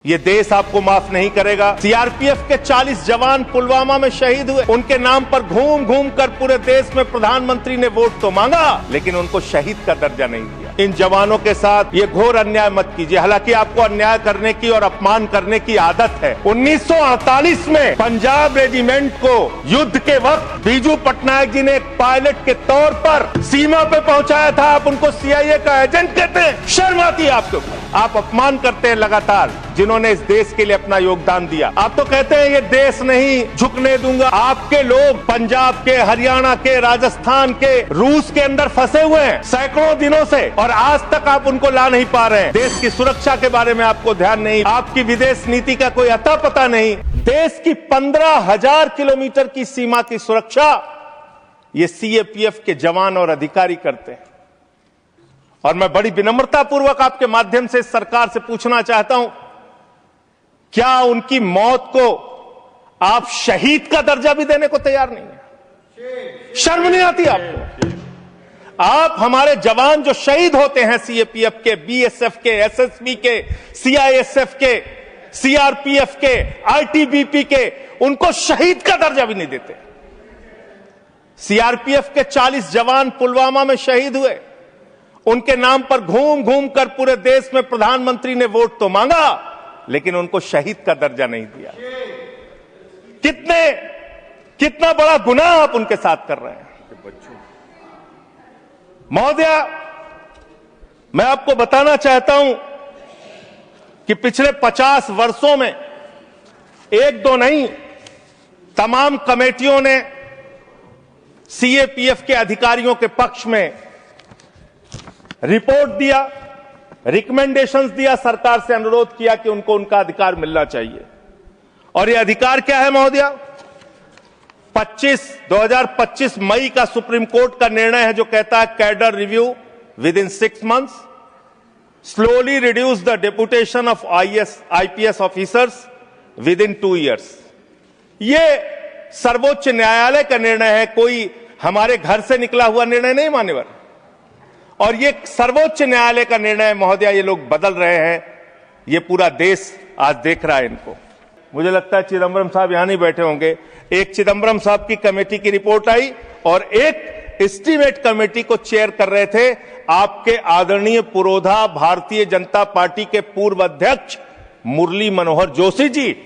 ये देश आपको माफ नहीं करेगा। सीआरपीएफ के 40 जवान पुलवामा में शहीद हुए। उनके नाम पर घूम घूम कर पूरे देश में प्रधानमंत्री ने वोट तो मांगा, लेकिन उनको शहीद का दर्जा नहीं दिया। इन जवानों के साथ ये घोर अन्याय मत कीजिए। हालांकि आपको अन्याय करने की और अपमान करने की आदत है। 1948 में पंजाब रेजिमेंट को युद्ध के वक्त बीजू पटनायक जी ने एक पायलट के तौर पर सीमा पे पहुंचाया था। आप उनको सीआईए का एजेंट कहते हैं। शर्म आती है आपके ऊपर। आप अपमान करते हैं लगातार जिन्होंने इस देश के लिए अपना योगदान दिया। आप तो कहते हैं ये देश नहीं झुकने दूंगा। आपके लोग पंजाब के, हरियाणा के, राजस्थान के, रूस के अंदर फंसे हुए हैं सैकड़ों दिनों से, और आज तक आप उनको ला नहीं पा रहे हैं। देश की सुरक्षा के बारे में आपको ध्यान नहीं, आपकी विदेश नीति का कोई अता पता नहीं। देश की 15,000 किलोमीटर की सीमा की सुरक्षा ये सीएपीएफ के जवान और अधिकारी करते हैं। और मैं बड़ी विनम्रता पूर्वक आपके माध्यम से सरकार से पूछना चाहता हूं, क्या उनकी मौत को आप शहीद का दर्जा भी देने को तैयार नहीं है? शर्म नहीं आती आपको? आप हमारे जवान जो शहीद होते हैं सीएपीएफ के, बीएसएफ के, एसएसबी के, सीआईएसएफ के, सीआरपीएफ के, आईटीबीपी के, उनको शहीद का दर्जा भी नहीं देते। सीआरपीएफ के 40 जवान पुलवामा में शहीद हुए। उनके नाम पर घूम घूम कर पूरे देश में प्रधानमंत्री ने वोट तो मांगा, लेकिन उनको शहीद का दर्जा नहीं दिया। कितना बड़ा गुनाह आप उनके साथ कर रहे हैं। महोदय, मैं आपको बताना चाहता हूं कि पिछले 50 वर्षों में एक दो नहीं, तमाम कमेटियों ने सीएपीएफ के अधिकारियों के पक्ष में रिपोर्ट दिया, रिकमेंडेशंस दिया, सरकार से अनुरोध किया कि उनको उनका अधिकार मिलना चाहिए। और ये अधिकार क्या है महोदय? 2025 मई का सुप्रीम कोर्ट का निर्णय है जो कहता है cadre review with in 6 months, slowly reduce the deputation of IPS officers with in 2 years। ये सर्वोच्च न्यायालय का निर्णय है, कोई हमारे घर से निकला हुआ निर्णय नहीं मान्यवर। और ये सर्वोच्च न्यायालय का निर्णय महोदय ये लोग बदल रहे हैं। ये पूरा देश आज देख रहा है इनको। मुझे लगता है चिदंबरम साहब यहां नहीं बैठे होंगे। एक चिदंबरम साहब की कमेटी की रिपोर्ट आई और एक एस्टीमेट कमेटी को चेयर कर रहे थे आपके आदरणीय पुरोधा भारतीय जनता पार्टी के पूर्व अध्यक्ष मुरली मनोहर जोशी जी।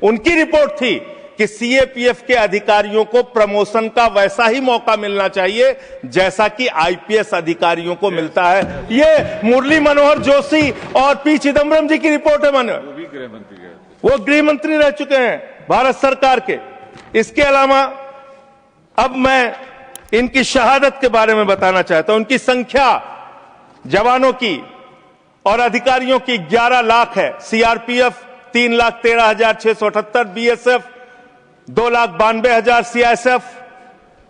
उनकी रिपोर्ट थी कि सीएपीएफ के अधिकारियों को प्रमोशन का वैसा ही मौका मिलना चाहिए जैसा कि आईपीएस अधिकारियों को मिलता है। ये मुरली मनोहर जोशी और पी चिदंबरम जी की रिपोर्ट है। वो गृह मंत्री रह चुके हैं भारत सरकार के। इसके अलावा अब मैं इनकी शहादत के बारे में बताना चाहता हूं। उनकी संख्या जवानों की और अधिकारियों की 11 लाख है। CRPF 3,13,678, BSF 2,92,000, CISF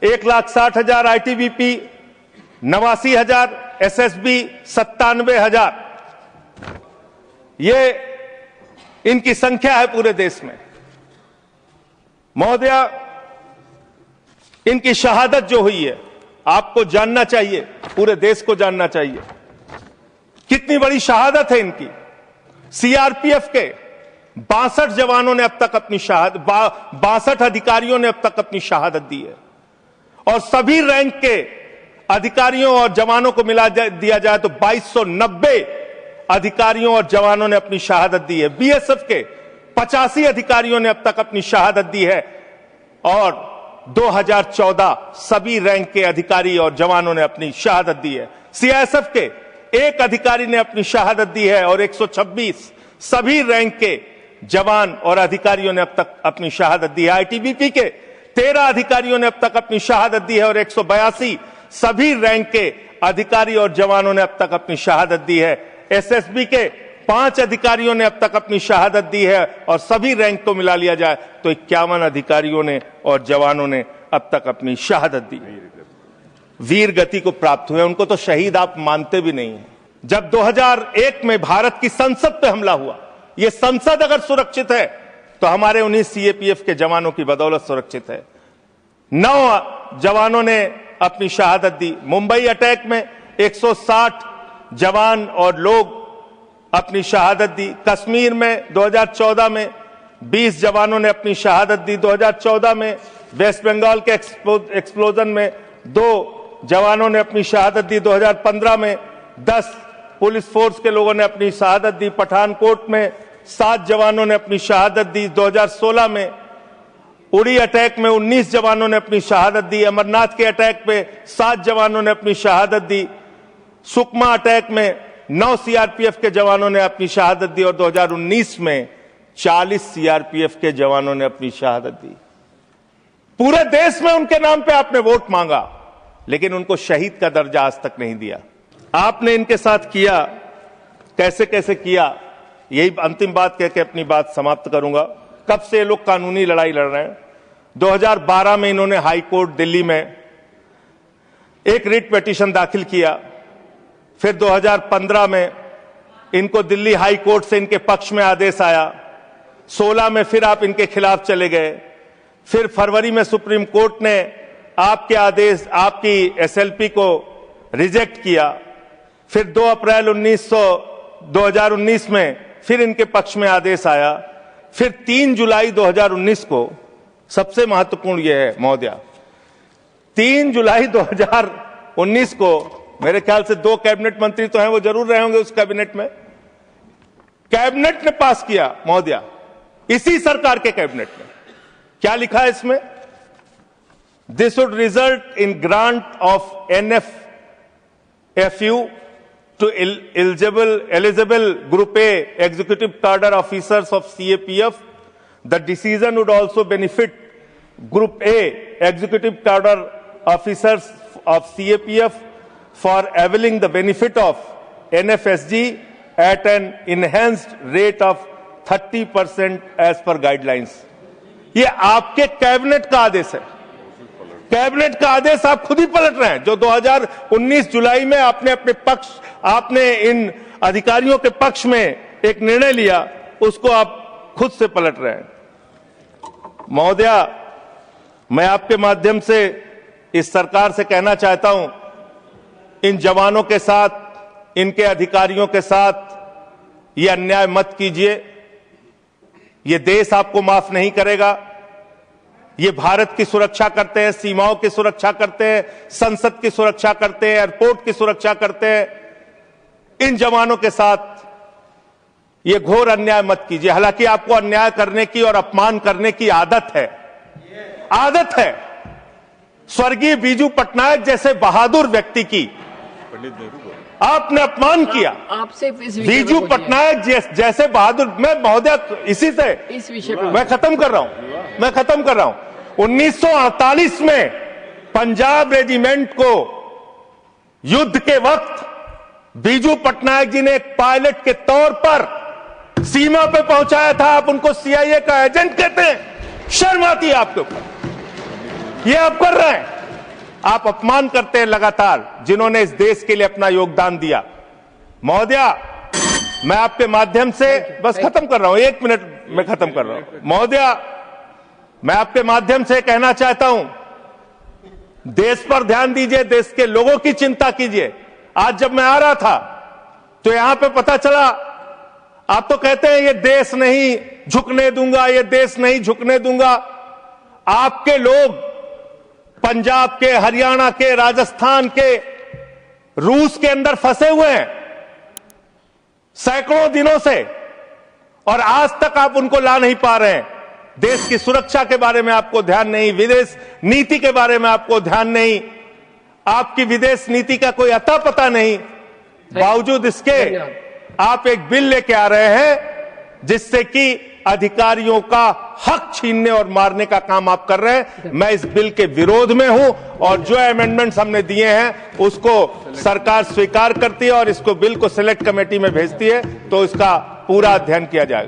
1,60,000, ITBP 89,000, SSB 97,000। ये इनकी संख्या है पूरे देश में। महोदय, इनकी शहादत जो हुई है आपको जानना चाहिए, पूरे देश को जानना चाहिए कितनी बड़ी शहादत है इनकी। सीआरपीएफ के 62 जवानों ने अब तक अपनी 62 अधिकारियों ने अब तक अपनी शहादत दी है। और सभी रैंक के अधिकारियों और जवानों को मिला दिया जाए तो 2290 अधिकारियों और जवानों ने अपनी शहादत दी है। बीएसएफ के 85 अधिकारियों ने अब तक अपनी शहादत दी है और 2014 सभी रैंक के अधिकारी और जवानों ने अपनी शहादत दी है। सीआईएसएफ के 1 अधिकारी ने अपनी शहादत दी है और 126 सभी रैंक के जवान और अधिकारियों ने अब तक अपनी शहादत दी है। आईटीबीपी के 13 अधिकारियों ने अब तक अपनी शहादत दी है और 182 सभी रैंक के अधिकारी और जवानों ने अब तक अपनी शहादत दी है। एसएसबी के 5 अधिकारियों ने अब तक अपनी शहादत दी है और सभी रैंक को मिला लिया जाए तो 51 अधिकारियों ने और जवानों ने अब तक अपनी शहादत दी। वीर गति को प्राप्त हुए, उनको तो शहीद आप मानते भी नहीं हैं। जब 2001 में भारत की संसद पे हमला हुआ, ये संसद अगर सुरक्षित है तो हमारे उन्हीं सीएपीएफ के जवानों की बदौलत सुरक्षित है। 9 जवानों ने अपनी शहादत दी। मुंबई अटैक में 160 जवान और लोग अपनी शहादत दी। कश्मीर में 2014 में 20 जवानों ने अपनी शहादत दी। 2014 में वेस्ट बंगाल के एक्सप्लोजन में 2 जवानों ने अपनी शहादत दी। 2015 में 10 पुलिस फोर्स के लोगों ने अपनी शहादत दी। पठानकोट में 7 जवानों ने अपनी शहादत दी। 2016 में उड़ी अटैक में 19 जवानों ने अपनी शहादत दी। अमरनाथ के अटैक पे 7 जवानों ने अपनी शहादत दी। सुकमा अटैक में 9 सीआरपीएफ के जवानों ने अपनी शहादत दी और 2019 में 40 सीआरपीएफ के जवानों ने अपनी शहादत दी। पूरे देश में उनके नाम पे आपने वोट मांगा, लेकिन उनको शहीद का दर्जा आज तक नहीं दिया। आपने इनके साथ किया, कैसे कैसे किया, यही अंतिम बात कह के अपनी बात समाप्त करूंगा। कब से ये लोग कानूनी लड़ाई लड़ रहे हैं? 2012 में इन्होंने हाई कोर्ट दिल्ली में एक रिट पिटीशन दाखिल किया। फिर 2015 में इनको दिल्ली हाई कोर्ट से इनके पक्ष में आदेश आया। 16 में फिर आप इनके खिलाफ चले गए। फिर फरवरी में सुप्रीम कोर्ट ने आपके आदेश, आपकी एसएलपी को रिजेक्ट किया। फिर 2 अप्रैल 2019 में फिर इनके पक्ष में आदेश आया। फिर 3 जुलाई 2019 को, सबसे महत्वपूर्ण यह है महोदया, 3 जुलाई 2019 को मेरे ख्याल से 2 कैबिनेट मंत्री तो हैं, वो जरूर रहे होंगे उस कैबिनेट में, कैबिनेट ने पास किया महोदया, इसी सरकार के कैबिनेट में। क्या लिखा है इसमें? This would result in grant of NFFU to eligible Group A executive cadre officers of CAPF. The decision would also benefit Group A executive cadre officers of CAPF for availing the benefit of NFSG at an enhanced rate of 30% as per guidelines. ये आपके cabinet का आदेश है। Cabinet का आदेश आप खुद ही पलट रहे हैं। जो 2019 जुलाई में आपने इन अधिकारियों के पक्ष में एक निर्णय लिया, उसको आप खुद से पलट रहे हैं। महोदया, मैं आपके माध्यम से इस सरकार से कहना चाहता हूं, इन जवानों के साथ, इनके अधिकारियों के साथ ये अन्याय मत कीजिए। ये देश आपको माफ नहीं करेगा। ये भारत की सुरक्षा करते हैं, सीमाओं की सुरक्षा करते हैं, संसद की सुरक्षा करते हैं, एयरपोर्ट की सुरक्षा करते हैं। इन जवानों के साथ ये घोर अन्याय मत कीजिए। हालांकि आपको अन्याय करने की और अपमान करने की आदत है। स्वर्गीय बीजू पटनायक जैसे बहादुर व्यक्ति की आपने अपमान किया। आपसे बीजू पटनायक जैसे बहादुर, मैं महोदया इसी से इस विषय पर मैं खत्म कर रहा हूं। 1948 में पंजाब रेजिमेंट को युद्ध के वक्त बीजू पटनायक जी ने एक पायलट के तौर पर सीमा पे पहुंचाया था। आप उनको CIA का एजेंट कहते हैं। शर्म आती है आपके ऊपर। ये आप कर रहे हैं। आप अपमान करते हैं लगातार जिन्होंने इस देश के लिए अपना योगदान दिया। महोदया, मैं आपके माध्यम से बस खत्म कर रहा हूं, 1 मिनट में खत्म कर रहा हूं। महोदया, मैं आपके माध्यम से कहना चाहता हूं, देश पर ध्यान दीजिए, देश के लोगों की चिंता कीजिए। आज जब मैं आ रहा था तो यहां पे पता चला, आप तो कहते हैं ये देश नहीं झुकने दूंगा, ये देश नहीं झुकने दूंगा। आपके लोग पंजाब के, हरियाणा के, राजस्थान के, रूस के अंदर फंसे हुए हैं सैकड़ों दिनों से, और आज तक आप उनको ला नहीं पा रहे हैं। देश की सुरक्षा के बारे में आपको ध्यान नहीं, विदेश नीति के बारे में आपको ध्यान नहीं, आपकी विदेश नीति का कोई अता पता नहीं। बावजूद इसके आप एक बिल लेके आ रहे हैं जिससे कि अधिकारियों का हक छीनने और मारने का काम आप कर रहे हैं। मैं इस बिल के विरोध में हूं और जो अमेंडमेंट्स हमने दिए हैं उसको सरकार स्वीकार करती है और इसको बिल को सिलेक्ट कमेटी में भेजती है, तो इसका पूरा अध्ययन किया जाएगा।